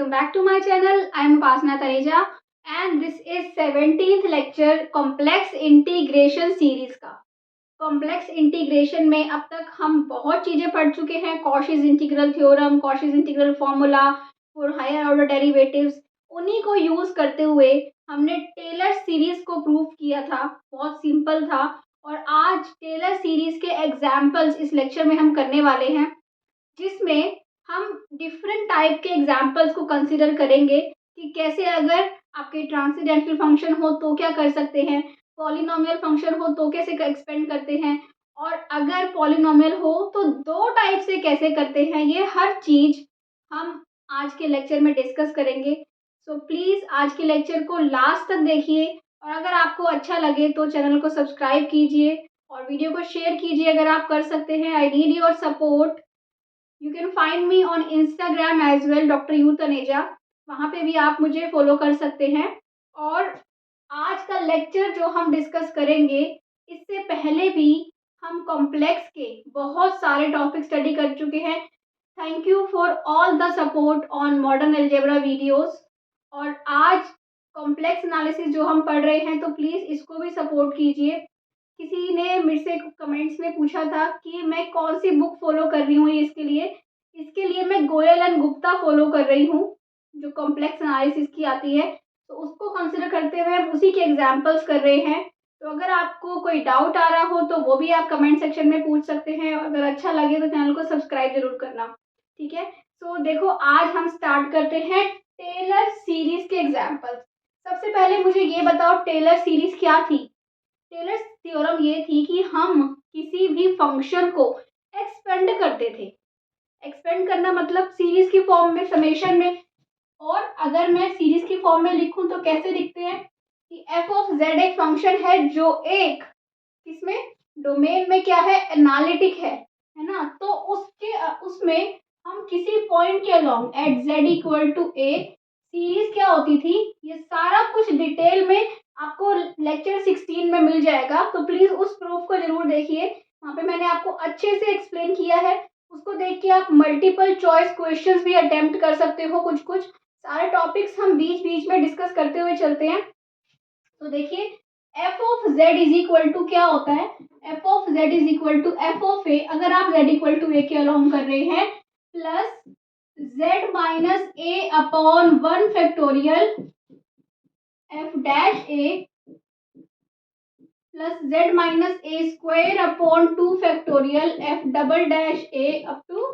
Welcome back to my channel. I am Upasana Taneja and this is 17th lecture complex integration series का। Complex integration में अब तक हम बहुत चीज़ें पढ़ चुके हैं। Cauchy's integral theorem, Cauchy's integral formula for higher order derivatives, उन्हीं को यूज़ करते हुए हमने टेलर सीरीज़ को प्रूव किया था। बहुत सिंपल था। और आज टेलर सीरीज़ के एग्जाम्पल्स इस लेक्चर में हम करने वाले हैं, जिसमें हम डिफरेंट टाइप के एग्जाम्पल्स को कंसिडर करेंगे कि कैसे अगर आपके ट्रांसेंडेंटल फंक्शन हो तो क्या कर सकते हैं, पॉलिनोमियल फंक्शन हो तो कैसे एक्सपेंड करते हैं, और अगर पॉलिनोमियल हो तो दो टाइप से कैसे करते हैं। ये हर चीज़ हम आज के लेक्चर में डिस्कस करेंगे। सो प्लीज़ आज के लेक्चर को लास्ट तक देखिए और अगर आपको अच्छा लगे तो चैनल को सब्सक्राइब कीजिए और वीडियो को शेयर कीजिए अगर आप कर सकते हैं। I need your support. You can find me on Instagram as well, doctor U Taneja. वहाँ पे भी आप मुझे फॉलो कर सकते हैं। और आज का लेक्चर जो हम डिस्कस करेंगे, इससे पहले भी हम कॉम्प्लेक्स के बहुत सारे टॉपिक स्टडी कर चुके हैं। Thank you for all the support on modern algebra videos. और आज कॉम्प्लेक्स एनालिसिस जो हम पढ़ रहे हैं, तो प्लीज़ इसको भी सपोर्ट कीजिए। किसी ने मेरे से कमेंट्स में पूछा था कि मैं कौन सी बुक फॉलो कर रही हूँ इसके लिए मैं गोयल एंड गुप्ता फॉलो कर रही हूँ, जो कॉम्प्लेक्स एनालिसिस की आती है। तो उसको कंसिडर करते हुए हम उसी के एग्जाम्पल्स कर रहे हैं। तो अगर आपको कोई डाउट आ रहा हो तो वो भी आप कमेंट सेक्शन में पूछ सकते हैं और अगर अच्छा लगे तो चैनल को सब्सक्राइब जरूर करना, ठीक है। तो देखो, आज हम स्टार्ट करते हैं टेलर सीरीज के एग्जाम्पल्स। सबसे पहले मुझे ये बताओ, टेलर सीरीज क्या थी। टेलर थ्योरम ये थी कि हम किसी भी फंक्शन को एक्सपेंड करते थे। एक्सपेंड करना मतलब सीरीज की फॉर्म में, समेशन में। और अगर मैं सीरीज की फॉर्म में लिखूं तो कैसे लिखते हैं कि एफ ऑफ जेड एक फंक्शन है जो एक इसमें डोमेन में क्या है, एनालिटिक है ना। तो उसमें हम किसी पॉइंट के along at Z equal to a series क्या होती थी, ये सारा कुछ डिटेल में आपको लेक्चर 16 में मिल जाएगा। तो प्लीज उस प्रूफ को जरूर देखिए, वहाँ पे मैंने आपको अच्छे से एक्सप्लेन किया है। उसको देख के आप मल्टीपल चॉइस क्वेश्चंस भी अटेम्प्ट कर सकते हो। कुछ कुछ सारे टॉपिक्स हम बीच बीच में डिस्कस करते हुए चलते हैं। तो देखिए, F of Z is equal to क्या होता है, F of Z is equal to F of A, अगर आप जेड इक्वल टू ए के अलोंग कर रहे हैं, plus z minus a upon 1 factorial f dash a plus z minus a square upon 2 factorial f double dash a up to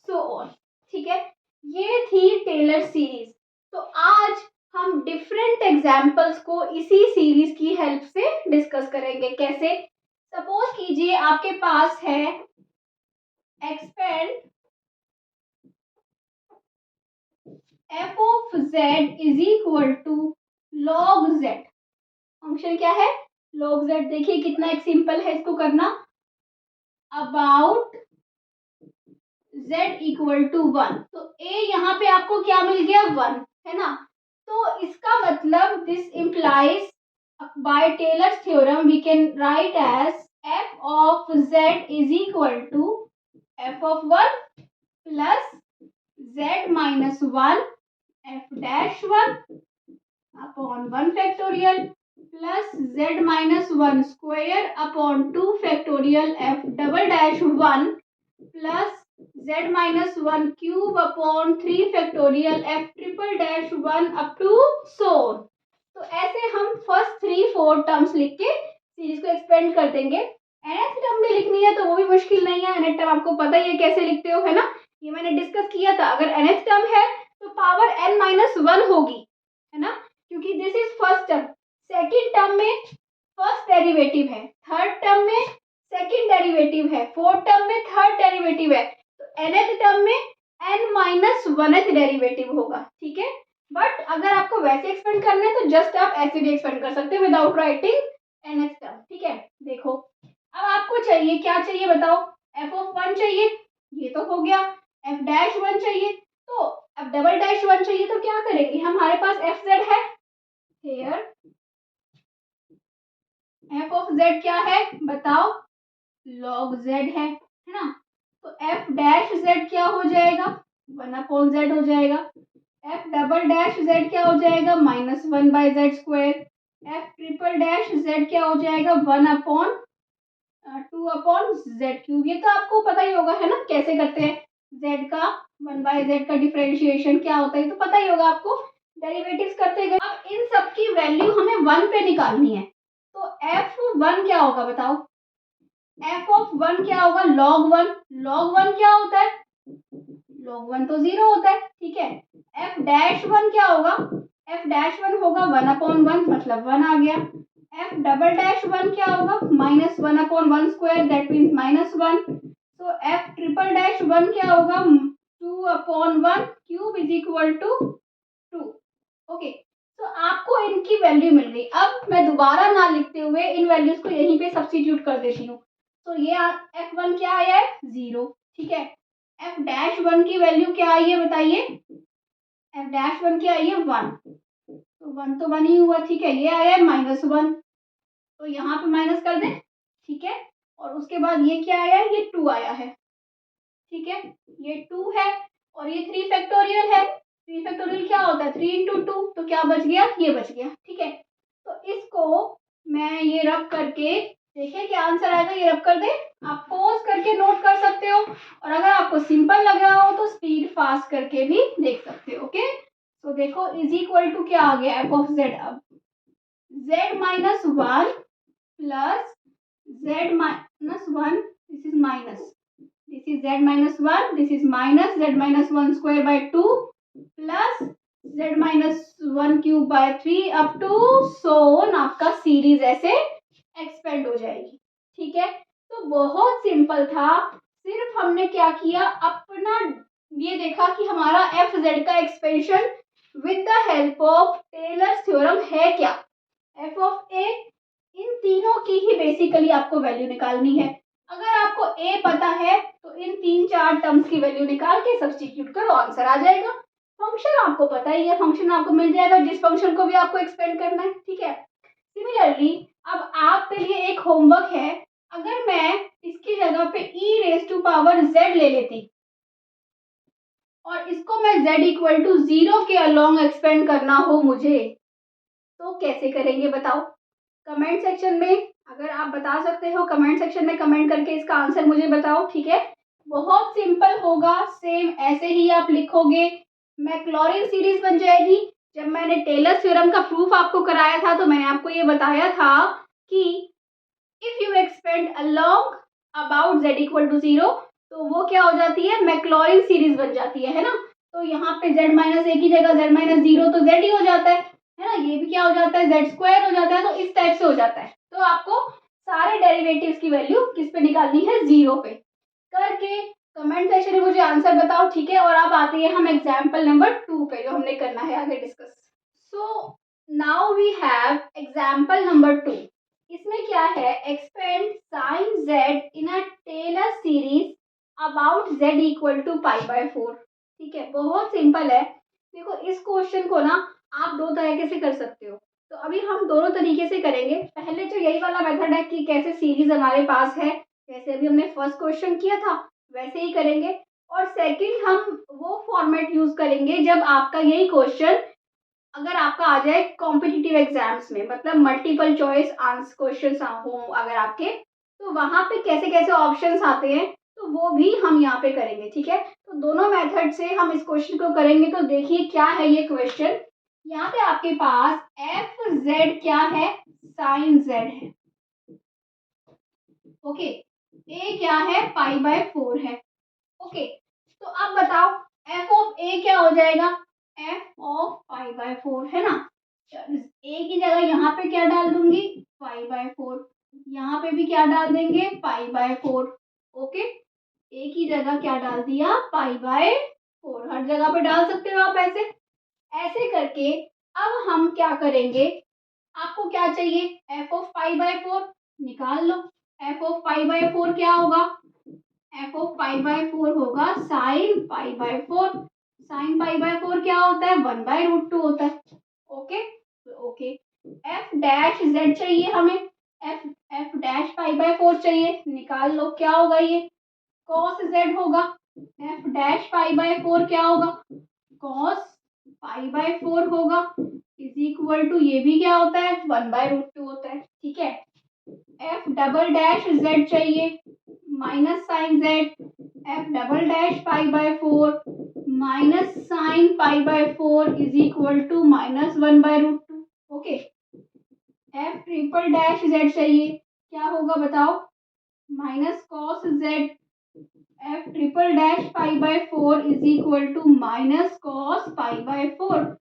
so on, ठीक है। ये थी टेलर सीरीज। तो आज हम डिफरेंट एग्जाम्पल्स को इसी सीरीज की हेल्प से डिस्कस करेंगे। कैसे, सपोज कीजिए आपके पास है expand f of Z is equal to log z. Function क्या है, लॉग जेड। देखिए कितना एक सिंपल है इसको करना। अबाउट z इक्वल टू 1, तो a यहाँ पे आपको क्या मिल गया, 1 है ना। तो इसका मतलब this implies by Taylor's theorem we can write as f of z is equal to f of 1 plus z minus 1 f dash 1 upon 1 factorial plus z minus 1 square upon 2 factorial f double dash 1 plus z minus 1 cube upon 3 factorial f triple dash 1 up to so. तो ऐसे हम first 3-4 terms लिख के series को expand कर देंगे। nth term में लिखनी है तो वो भी मुश्किल नहीं है, nth टर्म आपको पता ही है कैसे लिखते हो, है ना। ये मैंने डिस्कस किया था। अगर nth टर्म है तो पावर n माइनस 1 होगी, है ना, क्योंकि this is first term. Second term में फर्स्ट डेरिवेटिव है, थर्ड टर्म में सेकेंड डेरिवेटिव है, फोर्थ टर्म में थर्ड डेरिवेटिव है, तो nth टर्म में n माइनस 1th डेरिवेटिव होगा, ठीक है। बट अगर आपको वैसे एक्सपेंड करना है तो जस्ट आप ऐसे भी एक्सपेंड कर सकते हैं विदाउट राइटिंग nth टर्म, ठीक है। देखो, अब आपको चाहिए क्या, चाहिए बताओ, f ऑफ 1 चाहिए, ये तो हो गया। f डैश 1 चाहिए, तो f डबल डैश 1 चाहिए, तो क्या करेंगे, हमारे पास f z है, हियर f ऑफ z क्या है बताओ, log z है ना। तो f डैश z क्या हो जाएगा, 1 अपॉन z हो जाएगा। एफ डबल डैश जेड क्या हो जाएगा, -1/z²। F triple dash Z क्या हो जाएगा, 1/2/z³। ये तो आपको पता ही होगा, है ना, कैसे करते हैं z का 1/z का डिफरेंशिएशन क्या होता है, तो पता ही होगा आपको, डेरिवेटिव्स करते गए। अब इन सब की वैल्यू हमें 1 पे निकालनी है, तो f1 क्या होगा बताओ, f(1) क्या होगा, log 1। log 1 क्या होता है, log 1 तो 0 होता है, ठीक है। f'(1) क्या होगा, f'(1) होगा 1/1, मतलब 1 आ गया। f डबल डैश 1 क्या होगा, -1/1², दैट मीन्स -1। तो f ट्रिपल डैश 1 क्या होगा, 2/1 cube is equal to 2। Okay, तो आपको इनकी वैल्यू मिल गई। अब मैं दोबारा ना लिखते हुए इन वैल्यूज को यहीं पे सब्स्टिट्यूट कर देती हूँ। तो ये f1 क्या आया है, 0, ठीक है। f'(1) की वैल्यू क्या आई है बताइए, f'(1) क्या आई है, 1। तो 1 तो 1 ही हुआ, ठीक है। ये आया है -1, तो यहाँ पे माइनस कर दें, ठीक है। और उसके बाद ये क्या आया है, ये 2 आया है, ठीक है। ये 2 है और ये 3 फैक्टोरियल है। 3 फैक्टोरियल क्या होता है, 3 × 2, तो क्या बच गया, ये बच गया, ठीक है। तो इसको मैं ये रब करके, देखिए क्या आंसर आएगा, ये रब कर दे। आप पॉज करके नोट कर सकते हो, और अगर आपको सिंपल लग रहा हो तो स्पीड फास्ट करके भी देख सकते हो, ओके। तो देखो इज इक्वल टू क्या आ गया, f(z). अब z-1 plus z-1, this is minus, this is z-1, this is minus z-1² 2 plus z-1³ 3 up to so on। आपका सीरीज ऐसे एक्सपेंड हो जाएगी, ठीक है। तो बहुत सिंपल था, सिर्फ हमने क्या किया, अपना ये देखा कि हमारा एफ जेड का expansion with the help of Taylor's theorem है क्या, एफ ऑफ ए। इन तीनों की ही बेसिकली आपको वैल्यू निकालनी है। अगर आपको ए पता है तो इन 3-4 टर्म्स की वैल्यू निकाल के सब्स्टिट्यूट करो, आंसर आ जाएगा। फंक्शन आपको पता ही है, फंक्शन आपको मिल जाएगा जिस फंक्शन को भी आपको एक्सपेंड करना है, ठीक है। सिमिलरली अब आपके लिए एक होमवर्क है, अगर मैं इसकी जगह पे e⁻z ले लेती और इसको मैं z=0 के अलोंग एक्सपेंड करना हो मुझे, तो कैसे करेंगे बताओ। कमेंट सेक्शन में अगर आप बता सकते हो, कमेंट सेक्शन में कमेंट करके इसका आंसर मुझे बताओ, ठीक है। बहुत सिंपल होगा, सेम ऐसे ही आप लिखोगे, मैक्लॉरिन सीरीज बन जाएगी। जब मैंने टेलर थ्योरम का प्रूफ आपको कराया था तो मैंने आपको ये बताया था कि if you expand along about z=0 तो वो क्या हो जाती है, मैक्लॉरिन सीरीज बन जाती है ना। तो यहाँ पे z-1 की जगह z-0 तो z ही हो जाता है ना। ये भी क्या हो जाता है, z² हो जाता है। तो इस टाइप से हो जाता है। तो आपको सारे डेरिवेटिव्स की वैल्यू किस पे निकालनी है, 0 पे करके कमेंट सेक्शन में मुझे आंसर बताओ, ठीक है। और अब आते हैं हम एग्जाम्पल नंबर 2 पे, जो हमने करना है आगे discuss. So now we have example number 2। इसमें क्या है, expand sine z in a Taylor series about z=π/4, ठीक है। बहुत सिंपल है। देखो इस क्वेश्चन को ना आप दो तरीके से कर सकते हो, तो अभी हम दोनों तरीके से करेंगे। पहले जो यही वाला मेथड है कि कैसे सीरीज हमारे पास है, जैसे अभी हमने फर्स्ट क्वेश्चन किया था वैसे ही करेंगे। और सेकंड हम वो फॉर्मेट यूज करेंगे जब आपका यही क्वेश्चन अगर आपका आ जाए कॉम्पिटिटिव एग्जाम्स में, मतलब मल्टीपल चॉइस आंसर क्वेश्चन हो अगर आपके, तो वहां पे कैसे कैसे ऑप्शंस आते हैं तो वो भी हम यहाँ पे करेंगे, ठीक है। तो दोनों मेथड से हम इस क्वेश्चन को करेंगे। तो देखिए क्या है ये क्वेश्चन, यहाँ पे आपके पास एफ जेड क्या है, साइन जेड है, ओके। ए क्या है, π/4 है, ओके। तो अब बताओ एफ ऑफ ए क्या हो जाएगा, एफ ऑफ π/4 है ना। ए की जगह यहाँ पे क्या डाल दूंगी, π/4, यहाँ पे भी क्या डाल देंगे, π/4, ओके। ए की जगह क्या डाल दिया, π/4, हर जगह पे डाल सकते हो आप ऐसे ऐसे करके। अब हम क्या करेंगे, आपको क्या चाहिए, एफ ऑफ π/4 निकाल लो। एफ ऑफ π/4 क्या होगा, एफ ऑफ π/4 होगा साइन π/4। साइन π/4 क्या होता है, 1/√2 होता है, okay. Okay, F dash Z चाहिए हमें, एफ एफ डैश π/4 चाहिए, निकाल लो क्या होगा, ये कॉस जेड होगा। एफ डैश π/4 क्या होगा, कॉस π/4 होगा इज इक्वल टू, ये भी क्या होता है 1/√2 होता है, ठीक है। एफ डबल डैश जेड चाहिए minus sine Z, F double dash π/4 minus sine π/4 is equal to -1/√2। Okay, F triple dash Z चाहिए, क्या होगा बताओ, minus cos Z, F triple dash π/4 is equal to minus cos π/4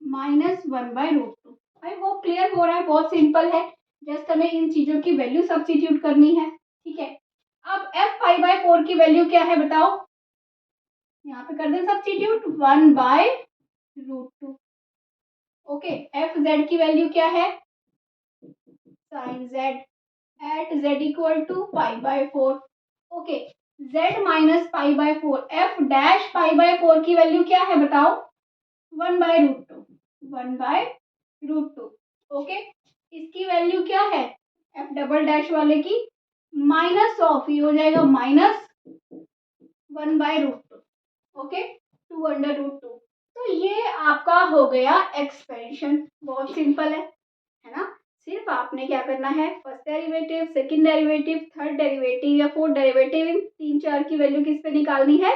-1/√2। I hope clear हो रहा है, बहुत simple है, just हमें इन चीजों की वैल्यू सब्स्टिट्यूट करनी है, ठीक है। अब एफ π/4 की वैल्यू क्या है बताओ, यहाँ पे कर दे सब्स्टिट्यूट 1/√2। ओके, एफ जेड की वैल्यू क्या है, sine Z at Z equal to π/4। Okay, z minus π/4, F dash π/4 की वैल्यू क्या है बताओ, 1/√2, 1/√2। ओके, इसकी वैल्यू क्या है, एफ डबल डैश वाले की माइनस ऑफ, ये हो जाएगा -1/√2। ओके, 2/√2। तो ये आपका हो गया एक्सपेंशन, बहुत सिंपल है ना। सिर्फ आपने क्या करना है, first derivative, second derivative, third derivative या फोर्थ डेरिवेटिव, इन 3-4 की वैल्यू किस पे निकालनी है,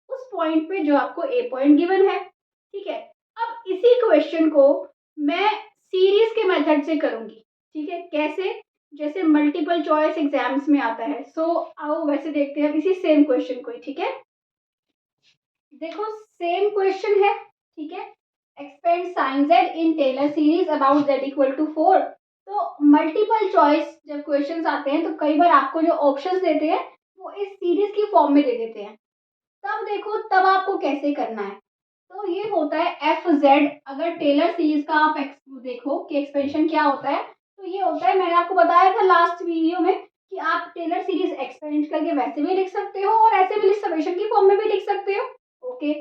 उस पॉइंट पे जो आपको ए पॉइंट गिवन है, ठीक है। अब इसी क्वेश्चन को मैं सीरीज के मेथड से करूंगी, ठीक है। कैसे, जैसे मल्टीपल चॉइस एग्जाम्स में आता है। सो आओ वैसे देखते हैं इसी सेम क्वेश्चन को, ठीक है। देखो सेम क्वेश्चन है, ठीक है। Expand sine z in Taylor series about z equal to 4। तो मल्टीपल चॉइस जब क्वेश्चंस आते हैं तो कई बार आपको जो ऑप्शंस देते हैं वो इस सीरीज की फॉर्म में दे देते हैं। तब देखो, तब आपको कैसे करना है, तो ये होता है एफ जेड। अगर टेलर सीरीज का आप देखो कि एक्सपेंशन क्या होता है, तो ये होता है, मैंने आपको बताया था लास्ट वीडियो में कि आप टेलर सीरीज एक्सपेंड करके वैसे भी लिख सकते हो और ऐसे भी समेशन की फॉर्म में भी लिख सकते हो। Okay,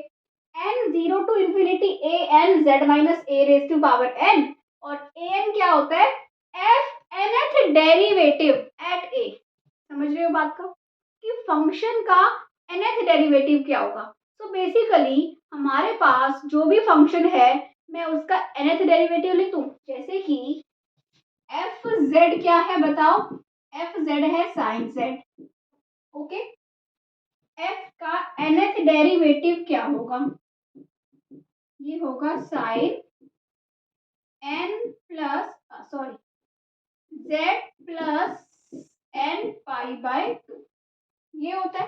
n 0 to infinity A n z minus a raise to power n, और ए एन क्या होता है, f nth derivative at a. समझ रहे हो बात को, कि फंक्शन का nth डेरिवेटिव क्या होगा। तो बेसिकली हमारे पास जो भी फंक्शन है मैं उसका nth डेरिवेटिव लिख दूं, जैसे कि एफ जेड क्या है बताओ, एफ जेड है साइन जेड। ओके, एफ का nth डेरिवेटिव क्या होगा, ये होगा sine N plus sorry Z plus N π/2, ये होता है।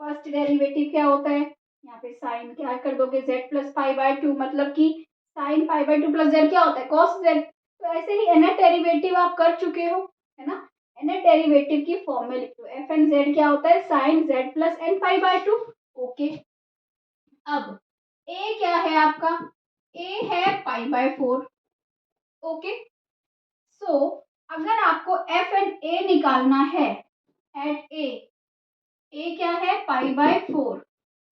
फर्स्ट डेरिवेटिव क्या होता है, यहाँ पे साइन क्या कर दोगे z प्लस π/2, मतलब कि साइन π/2 प्लस जेड क्या होता है cos z। तो ऐसे ही nth डेरिवेटिव आप कर चुके हो, है ना। nth डेरिवेटिव की फॉर्म में लिख दो, एफ एन जेड क्या होता है sine z plus N π/2। Okay, अब a क्या है आपका, a है π/4। ओके, सो अगर आपको एफ एन ए निकालना है एट ए क्या है π/4।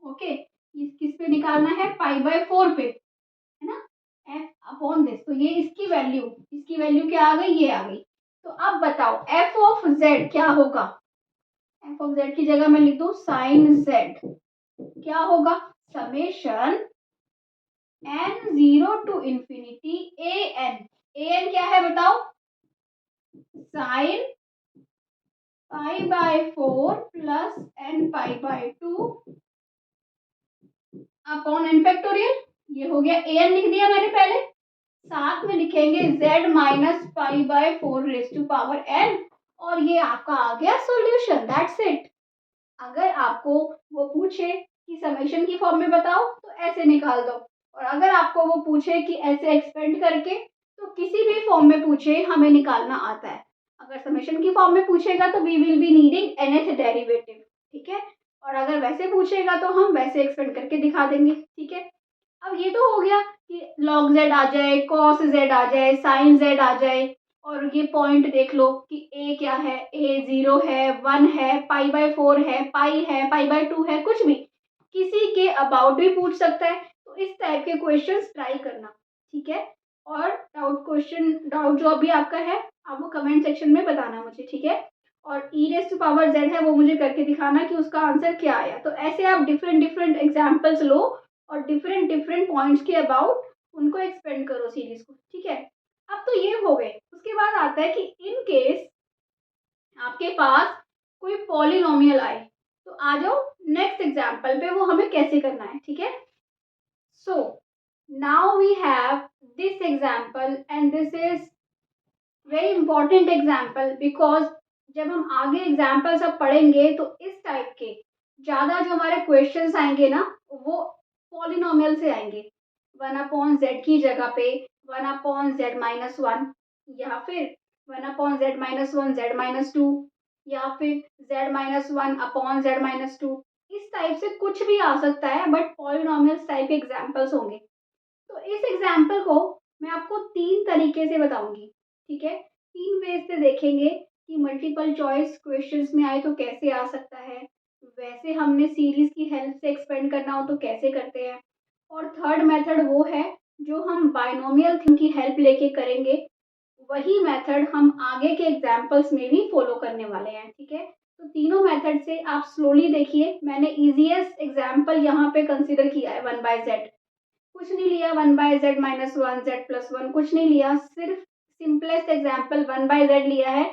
ओके, किस पे निकालना है, π/4 पे, है ना, एफ अपॉन दिस। तो ये इसकी वैल्यू क्या आ गई, ये आ गई। तो अब बताओ एफ ऑफ जेड क्या होगा, एफ ऑफ जेड की जगह मैं लिख दूं साइन जेड, क्या होगा summation N 0 to infinity A N क्या है बताओ, sine π/4 plus N π/2 upon N factorial. ये हो गया, ए एन लिख दिया मैंने पहले, साथ में लिखेंगे z minus π/4 raise to power n, और ये आपका आ गया सॉल्यूशन, दैट्स इट। अगर आपको वो पूछे कि समेशन की फॉर्म में बताओ तो ऐसे निकाल दो, और अगर आपको वो पूछे कि ऐसे एक्सपेंड करके, तो किसी भी फॉर्म में पूछे हमें निकालना आता है। अगर समेशन की फॉर्म में पूछेगा तो we will be needing nth derivative, ठीक है। और अगर वैसे पूछेगा तो हम वैसे एक्सपेंड करके दिखा देंगे, ठीक है। अब ये तो हो गया कि log z आ जाए, cos z आ जाए, sin z आ जाए, और ये पॉइंट देख लो कि a क्या है, a 0 है, 1 है, π/4 है, पाई है, π/2 है, कुछ भी, किसी के अबाउट भी पूछ सकता है। तो इस टाइप के क्वेश्चंस ट्राई करना, ठीक है। और डाउट जो अभी आपका है आप वो कमेंट सेक्शन में बताना मुझे, ठीक है। और e raise to power z है वो मुझे करके दिखाना कि उसका आंसर क्या आया। तो ऐसे आप डिफरेंट एग्जाम्पल्स लो और डिफरेंट डिफरेंट पॉइंट्स के अबाउट उनको एक्सपेंड करो सीरीज को, ठीक है। अब तो ये हो गए। उसके बाद आता है कि इन केस आपके पास कोई पॉलिनोमियल आए, तो आ जाओ नेक्स्ट एग्जाम्पल पे, वो हमें कैसे करना है, ठीक है। So now we have this example and this is very important example, because जब हम आगे एग्जाम्पल सब पढ़ेंगे तो इस टाइप के ज़्यादा जो हमारे क्वेश्चंस आएंगे ना, वो पॉलिनोमियल से आएंगे। 1/z की जगह पे 1/z-1, या फिर 1/z-1 z-2, या फिर z-1/z-2। इस टाइप से कुछ भी आ सकता है, बट पॉलिनोमियल टाइप के एग्जाम्पल्स होंगे। तो इस एग्जाम्पल को मैं आपको 3 तरीके से बताऊंगी, ठीक है। 3 वेज से देखेंगे कि मल्टीपल चॉइस क्वेश्चंस में आए तो कैसे आ सकता है, वैसे हमने सीरीज की हेल्प से एक्सपेंड करना हो तो कैसे करते हैं, और थर्ड मेथड वो है जो हम बाइनोमियल थ्योरम की हेल्प लेके करेंगे। वही मेथड हम आगे के एग्जाम्पल्स में भी फॉलो करने वाले हैं, ठीक है। तो तीनों मेथड से आप स्लोली देखिए। मैंने इजीएस्ट एग्जाम्पल यहाँ पे कंसिडर किया है 1/z। कुछ नहीं लिया 1/z-1 z+1, कुछ नहीं लिया, सिर्फ सिंपलेस्ट एग्जाम्पल 1/z लिया है,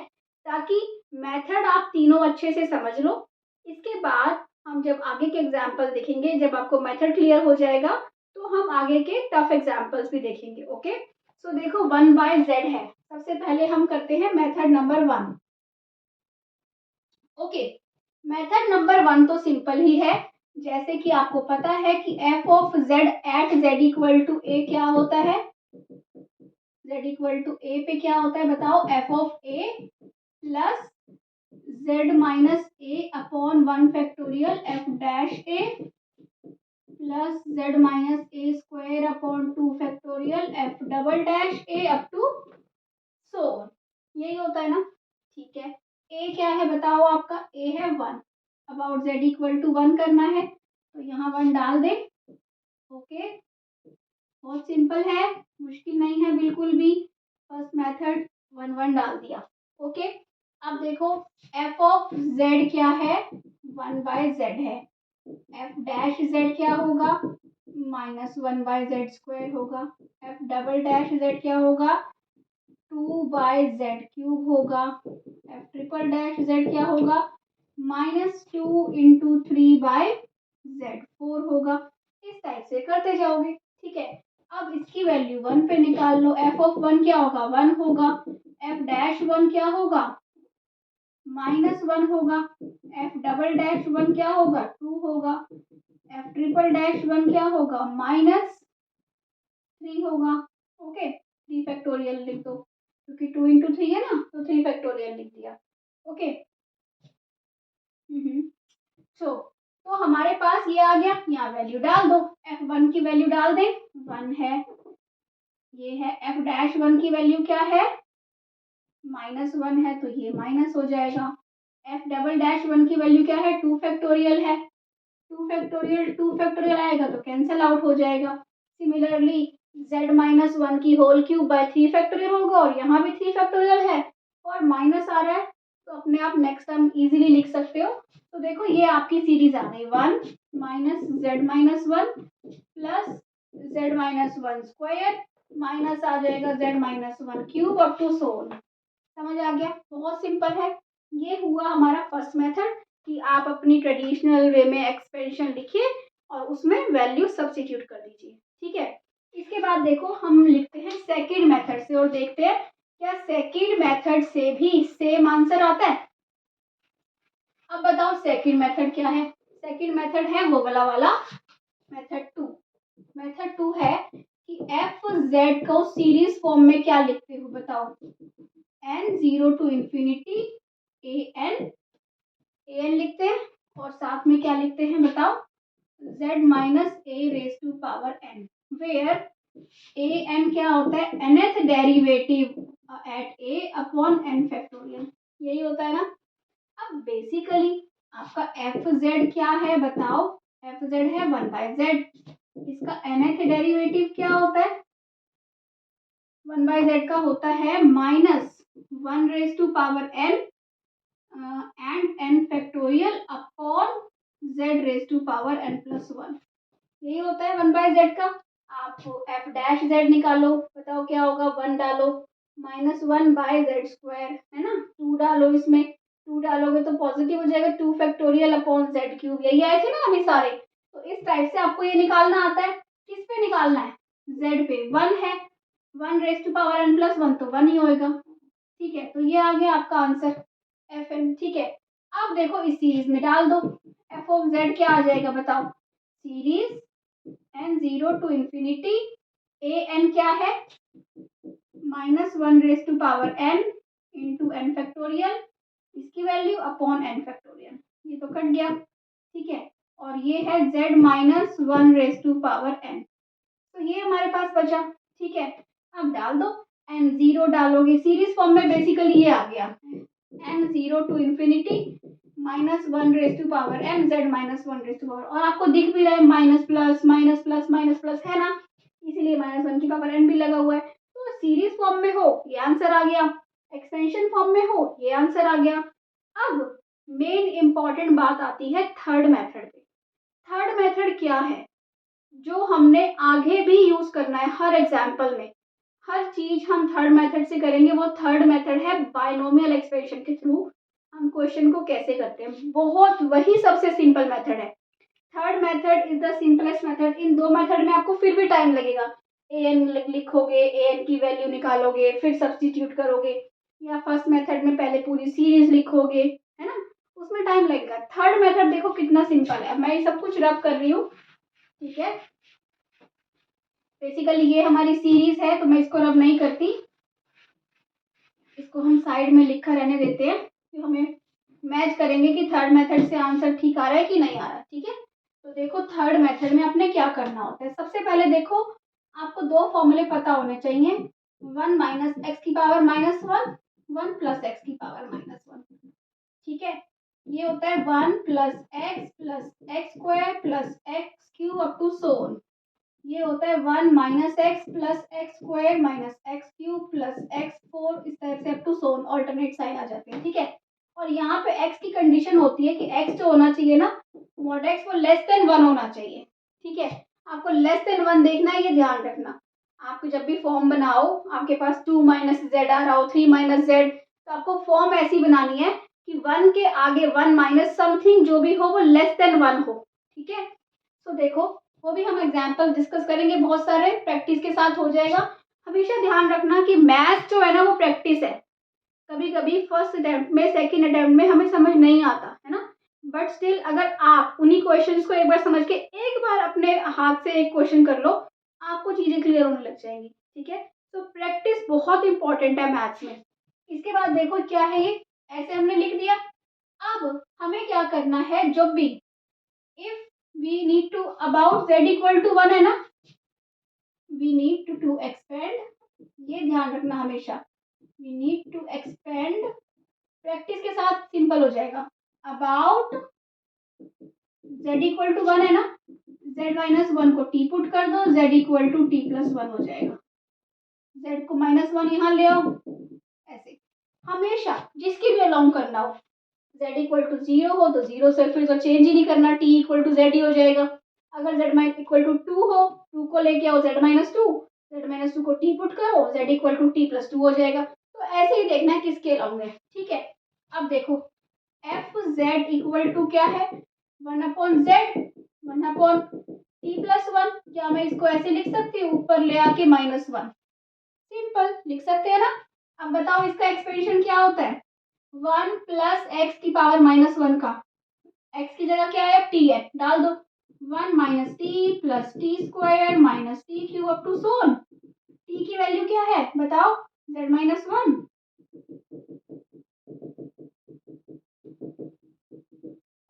ताकि मेथड आप तीनों अच्छे से समझ लो। इसके बाद हम जब आगे के एग्जाम्पल देखेंगे, जब आपको मेथड क्लियर हो जाएगा, तो हम आगे के टफ एग्जाम्पल्स भी देखेंगे। ओके, सो देखो 1/z है। सबसे पहले हम करते हैं method number 1। Okay, method number 1 तो सिंपल ही है। जैसे कि आपको पता है कि f of z at z equal to a क्या होता है, z इक्वल टू a पे क्या होता है बताओ, f of a plus z minus a upon 1 factorial f dash a plus z minus a square upon 2 factorial f double dash a up to so, यही होता है ना, ठीक है। a क्या है बताओ, आपका a है 1, अबाउट z इक्वल टू 1 करना है, तो यहाँ 1 डाल दे। ओके, बहुत सिंपल है, मुश्किल नहीं है बिल्कुल भी। फर्स्ट मेथड 1 डाल दिया। ओके, अब देखो f ऑफ z क्या है, 1/z है। f डैश z क्या होगा, -1/z² होगा। f डबल डैश z क्या होगा, 2/z³ होगा। f ट्रिपल डैश z क्या होगा, -2 इंटू 3/z4 होगा। इस टाइप से करते जाओगे, ठीक है। अब इसकी वैल्यू 1 पे निकाल लो। f ऑफ 1 क्या होगा, 1 होगा। f डैश 1 क्या होगा, -1 होगा। f डबल डैश 1 क्या होगा, 2 होगा। f ट्रिपल डैश 1 क्या होगा, -3 होगा। ओके, 3 फैक्टोरियल लिख दो, क्योंकि 2 इंटू 3 है ना, तो 3 फैक्टोरियल लिख दिया। ओके, सो तो हमारे पास ये आ गया, यहाँ वैल्यू डाल दो। f1 की वैल्यू डाल दे, 1 है। ये है f डैश 1 की वैल्यू क्या है, -1 है, तो ये माइनस हो जाएगा। f डबल डैश 1 की वैल्यू क्या है, 2 फैक्टोरियल है। 2 फैक्टोरियल आएगा तो कैंसिल आउट हो जाएगा। सिमिलरली z-1 की होल क्यूब बाय 3 फैक्टोरियल होगा, और यहाँ भी 3 फैक्टोरियल है और माइनस आ रहा है, तो अपने आप नेक्स्ट टर्म इजीली लिख सकते हो। तो देखो ये आपकी सीरीज आ गई, 1 minus z-1 plus z-1 square minus आ जाएगा z-1 cube up to so on. समझ आ गया, बहुत सिंपल है। ये हुआ हमारा फर्स्ट मेथड कि आप अपनी ट्रेडिशनल वे में एक्सपेंशन लिखिए और उसमें वैल्यू सब्स्टिट्यूट कर दीजिए, ठीक है। इसके बाद देखो हम लिखते हैं सेकंड मेथड से और देखते हैं क्या सेकंड मेथड से भी सेम आंसर आता है। अब बताओ सेकंड मेथड क्या है। सेकंड मेथड है वो वाला मेथड 2। मेथड 2 है कि एफ जेड को सीरीज फॉर्म में क्या लिखते हो बताओ, n0 टू इंफिनिटी an लिखते हैं, और साथ में क्या लिखते हैं बताओ, z minus a raise to power n, where an क्या होता है, nth derivative at a upon n factorial, यही होता है ना। अब बेसिकली आपका एफ जेड क्या है बताओ, एफ जेड है 1/z, इसका nth डेरिवेटिव क्या होता है, 1/z का होता है -1 raise to power n and n factorial upon z raise to power n+1। यही होता है 1/z का। आप एफ डैश जेड निकालो, बताओ क्या होगा, 1 डालो -1/z² है ना, 2 डालो, इसमें 2 डालोगे तो पॉजिटिव हो जाएगा, 2 फैक्टोरियल अपॉन z³, यही आए थे ना अभी सारे। तो इस टाइप से आपको ये निकालना आता है। किस पे निकालना है, z पे। 1 है, 1n+1 तो 1 ही होएगा। ठीक है, तो ये आ गया आपका आंसर Fn। ठीक है, अब देखो इस सीरीज में डाल दो, f(z) क्या आ जाएगा बताओ, series n0 to infinity an क्या है, -1n इंटू n फैक्टोरियल, इसकी वैल्यू अपॉन n फैक्टोरियल, ये तो कट गया। ठीक है, और ये है z -1n, तो ये हमारे पास बचा। ठीक है, अब डाल दो, n0 डालोगे, सीरीज फॉर्म में बेसिकली ये आ गया, n0 to infinity -1n z -1, और आपको दिख भी रहा है minus plus minus plus minus plus है ना, इसीलिए -1n भी लगा हुआ है। तो सीरीज फॉर्म में हो ये आंसर आ गया, एक्सपेंशन फॉर्म में हो ये आंसर आ गया। अब मेन इंपॉर्टेंट बात आती है थर्ड मेथड पे। थर्ड मेथड क्या है, जो हमने आगे भी यूज करना है हर एग्जाम्पल में, हर चीज हम थर्ड मेथड से करेंगे। वो थर्ड मेथड है बायनोमियल एक्सपेंशन के थ्रू हम क्वेश्चन को कैसे करते हैं, बहुत वही सबसे सिंपल मेथड है। Third method is the simplest method. इन दो मेथड में आपको फिर भी टाइम लगेगा, an लिखोगे, an की वैल्यू निकालोगे, फिर सब्स्टिट्यूट करोगे, या फर्स्ट मेथड में पहले पूरी सीरीज लिखोगे, है ना, उसमें टाइम लगेगा। थर्ड मेथड देखो कितना सिंपल है, मैं ये सब कुछ रब कर रही हूँ। ठीक है, बेसिकली ये हमारी सीरीज है तो मैं इसको रब नहीं करती, इसको हम साइड में लिखा रहने देते हैं, फिर हमें मैच करेंगे कि थर्ड मेथड से आंसर ठीक आ रहा है कि नहीं आ रहा। ठीक है, तो देखो थर्ड मेथड में आपने क्या करना होता है। सबसे पहले देखो आपको दो फॉर्मूले पता होने चाहिए, 1 - x⁻⁻1, 1 + x⁻⁻1। ठीक है, ये होता है 1 + x + x² + x³ up to so on. ये होता है 1 - x + x² - x³ + x4, इस तरह से up to so on alternate sign आ जाते हैं। ठीक है, और यहाँ पे x की कंडीशन होती है कि x जो होना चाहिए ना, mod x वो <1 होना चाहिए। ठीक है, आपको <1 देखना है, ये ध्यान रखना। आप जब भी फॉर्म बनाओ, आपके पास 2 - z आ रहा हो, 3 - z, तो आपको फॉर्म ऐसी बनानी है कि 1 के आगे 1 माइनस समथिंग जो भी हो वो <1 हो। ठीक है, तो देखो वो भी हम एग्जाम्पल डिस्कस करेंगे, बहुत सारे प्रैक्टिस के साथ हो जाएगा। हमेशा ध्यान रखना कि मैथ जो है ना वो प्रैक्टिस है। कभी कभी फर्स्ट अटेम्प्ट में, सेकंड अटेम्प्ट में हमें समझ नहीं आता है ना, बट स्टिल अगर आप उन्हीं क्वेश्चंस को एक बार समझ के एक बार अपने हाथ से एक क्वेश्चन कर लो, आपको चीजें क्लियर होने लग जाएंगी। ठीक है, तो प्रैक्टिस बहुत इंपॉर्टेंट है मैथ्स में। इसके बाद देखो क्या है, ये ऐसे हमने लिख दिया। अब हमें क्या करना है, जब भी if we need to about z = 1 है ना, वी नीड टू एक्सपेंड, ये ध्यान रखना हमेशा, we need to expand, practice के साथ सिंपल हो जाएगा। अबाउट z = 1 है ना, z-1 को t पुट कर दो, z = t+1 हो जाएगा। z को -1 यहाँ ले आओ, ऐसे हमेशा जिसकी भी अलाउंग करना हो, z = 0 हो तो 0 से फिर तो चेंज ही नहीं करना, t = z ही हो जाएगा। अगर z = 2 हो, 2 को लेके आओ z - 2 को t पुट करो, z = t+2 हो जाएगा। तो ऐसे ही देखना है किसके अलाउंग है। ठीक है, अब देखो f(z) = क्या है, 1/z 1/t+1। क्या मैं इसको ऐसे लिख सकती हूँ, ऊपर ले आके -1, सिंपल लिख सकते हैं ना। अब बताओ इसका एक्सपेंशन क्या होता है, 1 + x⁻⁻1 का, x की जगह क्या है, t है, डाल दो, 1 - t + t² - t³ up to so on. t की वैल्यू क्या है बताओ, z-1।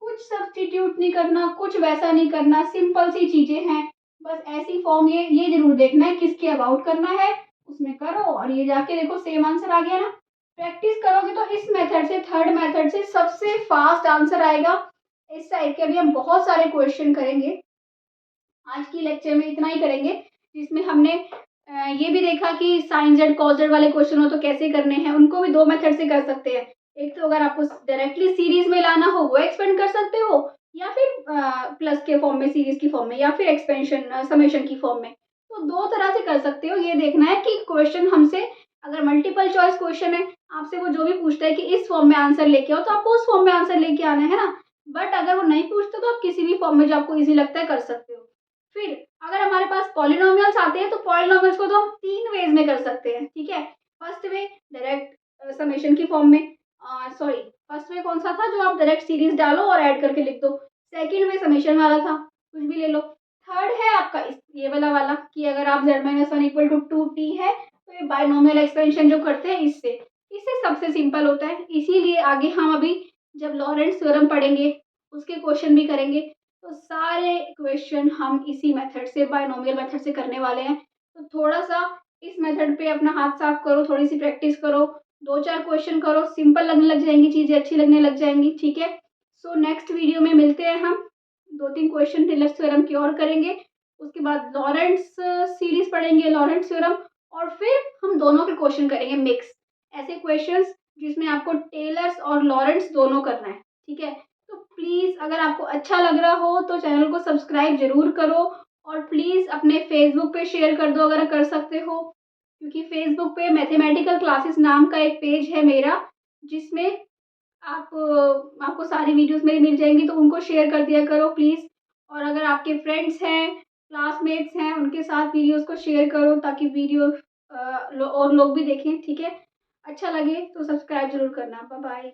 कुछ सब्स्टिट्यूट नहीं करना, कुछ वैसा नहीं करना, सिंपल सी चीजें हैं। बस ऐसी फॉर्म, ये जरूर देखना है किसके अबाउट करना है, उसमें करो और ये जाके देखो सेम आंसर आ गया ना। प्रैक्टिस करोगे तो इस मेथड से, थर्ड मेथड से सबसे फास्ट आंसर आएगा। इस टाइप के अभी हम बहुत सारे क्वेश्चन करेंगे, आज की लेक्चर में इतना ही करेंगे, जिसमें हमने ये भी देखा कि साइन जेड कॉस जेड वाले क्वेश्चन हो तो कैसे करने हैं। उनको भी दो मेथड से कर सकते हैं। एक तो अगर आपको डायरेक्टली सीरीज में लाना हो वो एक्सपेंड कर सकते हो, या फिर प्लस के फॉर्म में, सीरीज़ की फॉर्म में, या फिर एक्सपेंशन समेशन की फॉर्म में। तो 2 तरह से कर सकते हो। ये देखना है कि क्वेश्चन हमसे अगर मल्टीपल चॉइस क्वेश्चन है, आपसे वो जो भी पूछता है कि इस फॉर्म में आंसर लेके आओ, तो आपको उस फॉर्म में आंसर लेके आना है ना। बट अगर वो नहीं पूछता तो आप किसी भी फॉर्म में जो आपको ईज़ी लगता है कर सकते हो। फिर अगर हमारे पास पॉलिनॉमियल्स आते हैं तो पॉलिनॉमियल्स को तो हम 3 वेज़ में कर सकते हैं, ठीक है? फर्स्ट वे डायरेक्ट समेशन की फॉर्म में, सॉरी, फर्स्ट वे कौन-सा था जो आप डायरेक्ट सीरीज़ डालो और ऐड करके लिख दो। सेकंड में समेशन वाला था, कुछ भी ले लो। थर्ड है आपका इस ये वाला कि अगर आप z-1 इक्वल टू 2t है, तो ये बायनॉमियल एक्सपेंशन जो करते हैं इससे। इससे सबसे सिंपल होता है, इसीलिए आगे हम अभी जब लॉरेंट्ज़ थ्योरम पढ़ेंगे, उसके क्वेश्चन भी करेंगे, तो सारे क्वेश्चन हम इसी मेथड से, बायनॉमियल मेथड से करने वाले हैं। तो थोड़ा-सा इस मेथड पे अपना हाथ साफ करो, थोड़ी-सी प्रैक्टिस करो, 2-4 क्वेश्चन करो, सिंपल लगने लग जाएँगी चीज़ें, अच्छी लगने लग जाएँगी, ठीक है? सो नेक्स्ट वीडियो में मिलते हैं हम। 2-3 क्वेश्चन टेलर्स थ्योरम की और करेंगे। उसके बाद लॉरेंट्ज़ सीरीज़ पढ़ेंगे, लॉरेंट्ज़ थ्योरम, और फिर हम दोनों के क्वेश्चन करेंगे मिक्स। ऐसे क्वेश्चंस जिसमें आपको टेलर्स और लॉरेंट्ज़ दोनों करना है, ठीक है? तो प्लीज़ अगर आपको अच्छा लग रहा हो तो चैनल को सब्सक्राइब ज़रूर करो, और प्लीज़ अपने फ़ेसबुक पे शेयर कर दो अगर कर सकते हो, क्योंकि फ़ेसबुक पे मैथमेटिकल क्लासेस नाम का एक पेज है मेरा, जिसमें आपको सारी वीडियोज़ मेरी मिल जाएँगी, तो उनको शेयर कर दिया करो प्लीज़। और अगर आपके फ्रेंड्स हैं, क्लासमेट्स हैं, उनके साथ वीडियोज़ को शेयर करो ताकि वीडियो और लोग भी देखें, ठीक है? अच्छा लगे तो सब्सक्राइब ज़रूर करना। Bye bye.